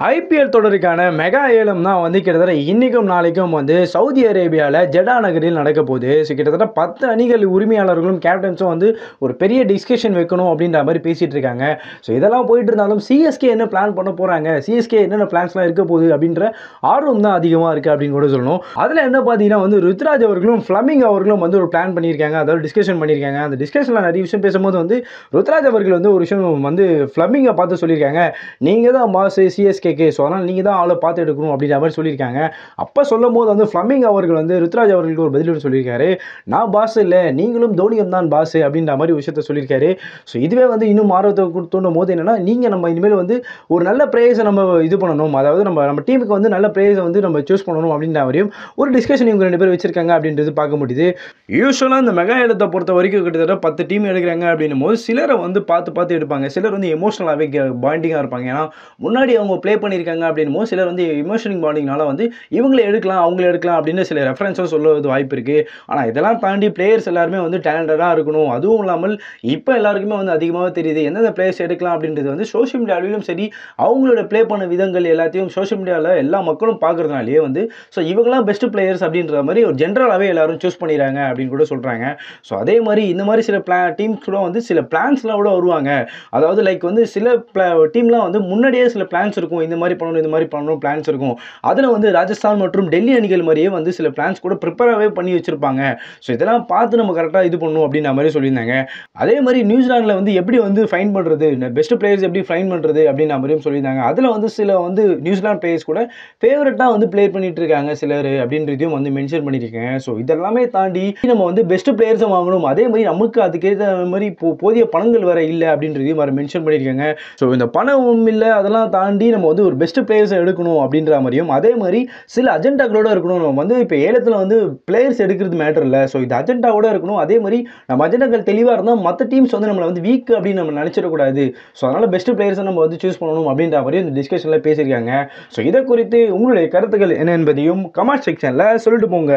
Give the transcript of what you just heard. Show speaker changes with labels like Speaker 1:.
Speaker 1: IPL தொடருக்கான mega ஏலம் தான் வந்து கிட்டத்தட்ட இன்னைக்கும் நாளைக்கும் வந்து சவுதி அரேபியாவில் ஜெடா நகரில் நடக்க போகுது. ஸோ கிட்டத்தட்ட 10 அணிகள் உரிமையாளர்களும் கேப்டன்ஸும் வந்து ஒரு பெரிய டிஸ்கஷன் வைக்கணும் அப்படின்ற மாதிரி பேசிகிட்டு இருக்காங்க. ஸோ இதெல்லாம் போயிட்டு இருந்தாலும் சிஎஸ்கே என்ன பிளான் பண்ண போகிறாங்க, சிஎஸ்கே என்னென்ன பிளான்ஸ்லாம் இருக்க போகுது அப்படின்ற ஆர்வம் தான் அதிகமாக இருக்குது அப்படின்னு கூட சொல்லணும். அதில் என்ன பார்த்தீங்கன்னா வந்து ருத்ராஜ் அவர்களும் ஃப்ளமிங் அவர்களும் வந்து ஒரு பிளான் பண்ணியிருக்காங்க, அதாவது டிஸ்கஷன் பண்ணியிருக்காங்க. அந்த டிஸ்கஷனில் நிறைய விஷயம் பேசும்போது வந்து ருத்ராஜ் அவர்கள் வந்து ஒரு விஷயம் வந்து ஃப்ளமிங்கை பார்த்து சொல்லியிருக்காங்க, நீங்கள் தான் பாஸ் சிஎஸ்கே, ஸோ அதனால் நீங்கள் தான் ஆளை பார்த்து எடுக்கணும் அப்படின்ற மாதிரி சொல்லியிருக்காங்க. அப்போ சொல்லும் போது வந்து ஃப்ளமிங் அவர்கள் வந்து ருத்ராஜ் அவர்களுக்கு ஒரு பதில் சொல்லியிருக்காரு, நான் பாஸ் இல்லை, நீங்களும் தோனியும் தான் பாஸ் அப்படின்ற மாதிரி விஷயத்த சொல்லியிருக்காரு. ஸோ இதுவே வந்து இன்னும் ஆர்வத்தை தூண்டும் போது என்னன்னா, நீங்கள் நம்ம இனிமேல் வந்து ஒரு நல்ல பிளேயர்ஸை நம்ம இது பண்ணணும், அதாவது நம்ம டீமுக்கு வந்து நல்ல பிளேயர்ஸை வந்து நம்ம சூஸ் பண்ணணும் அப்படின்ற மாதிரியும் ஒரு டிஸ்கஷன் இவங்க 2 பேர் வச்சிருக்காங்க அப்படின்றது பார்க்க முடியுது. யூஸ்வலாக இந்த மெகா ஏலத்தை பொறுத்த வரைக்கும் கிட்டத்தட்ட 10 டீம் எடுக்கிறாங்க அப்படின்னும் போது சிலரை வந்து பார்த்து எடுப்பாங்க, சிலர் வந்து எமோஷனலாகவே பாண்டிங்காக இருப்பாங்க. ஏன்னா முன்னாடி அவங்க ப்ளே பண்ணியிருக்காங்க அப்படின்னும் போது சிலர் வந்து எமோஷனல் பாண்டிங்னால வந்து இவங்களை எடுக்கலாம் அவங்கள எடுக்கலாம் அப்படின்னு சில ரெஃபரன்ஸும் சொல்லுவது வாய்ப்பு இருக்குது. ஆனால் இதெல்லாம் தாண்டி பிளேயர்ஸ் எல்லாருமே வந்து டேலண்டடாக இருக்கணும். அதுவும் இல்லாமல் இப்போ எல்லாருக்குமே வந்து அதிகமாக தெரியுது எந்தெந்த பிளேயர்ஸ் எடுக்கலாம் அப்படின்றது வந்து சோஷியல் மீடியாவிலும் சரி, அவங்களோட ப்ளே பண்ண விதங்கள் எல்லாத்தையும் சோஷியல் மீடியாவில் எல்லா மக்களும் பார்க்கறதுனாலேயே வந்து ஸோ இவங்களாம் பெஸ்ட் பிளேயர்ஸ் அப்படின்ற மாதிரி ஒரு ஜென்ரலாகவே எல்லாரும் சூஸ் பண்ணிடுறாங்க அப்படின்னு கூட சொல்கிறாங்க. ஸோ அதே மாதிரி இந்த மாதிரி சில டீம்ஸ் கூட வந்து சில பிளான்ஸ்லாம் கூட வருவாங்க. அதாவது லைக் வந்து சில டீம்லாம் வந்து முன்னாடியே சில பிளான்ஸ் இருக்கும், இந்த மாதிரி பண்ணணும் பிளான்ஸ் இருக்கும். அதில் வந்து ராஜஸ்தான் மற்றும் டெல்லி அணிகள் மாதிரியே வந்து சில பிளான்ஸ் கூட ப்ரிப்பேராகவே பண்ணி வச்சிருப்பாங்க. ஸோ இதெல்லாம் பார்த்து நம்ம கரெக்டாக இது பண்ணணும் அப்படின்ற மாதிரி சொல்லியிருந்தாங்க. அதே மாதிரி நியூசிலாண்டில் வந்து எப்படி வந்து ஃபைன் பண்ணுறது, பெஸ்ட் பிளேயர்ஸ் எப்படி ஃபைன் பண்ணுறது அப்படின்ற மாதிரியும் சொல்லியிருந்தாங்க. அதில் வந்து சில வந்து நியூசிலாந்து பிளேயர்ஸ் கூட ஃபேவரட்டாக வந்து ப்ளே பண்ணிட்டு இருக்காங்க சிலர் அப்படின்றதையும் வந்து மென்ஷன் பண்ணியிருக்கேன். ஸோ இதெல்லாமே தாண்டி நம்ம வந்து பெஸ்ட் பிளேயர்ஸை வாங்கணும், அதே மாதிரி நமக்கு அதுக்கேற்ற மாதிரி போதிய பணங்கள் வேற இல்லை அப்படின்றதையும் வேறு மென்ஷன் பண்ணியிருக்காங்க. ஸோ இந்த பணமும் இல்லை, அதெல்லாம் தாண்டி நம்ம வந்து ஒரு பெஸ்ட் பிளேயர்ஸை எடுக்கணும் அப்படின்ற மாதிரியும், அதே மாதிரி சில அஜெண்டாக்களோட இருக்கணும். நம்ம வந்து இப்போ ஏலத்தில் வந்து பிளேயர்ஸ் எடுக்கிறது மேட்டர் இல்லை, ஸோ இது அஜெண்டாவோட இருக்கணும். அதே மாதிரி நம்ம அஜெண்டாக்கள் தெளிவாக இருந்தால் மற்ற டீம்ஸ் வந்து நம்மளை வந்து வீக் அப்படின்னு நம்ம நினச்சிடக்கூடாது. ஸோ அதனால் பெஸ்ட் பிளேயர்ஸை நம்ம வந்து சூஸ் பண்ணணும் அப்படின்ற மாதிரி இந்த டிஸ்கஷனில் பேசியிருக்காங்க. ஸோ இதை குறித்து உங்களுடைய கருத்துக்கள் என்ன என்பதையும் கமெண்ட் செக்ஷனில் சொல்லிட்டு போங்க.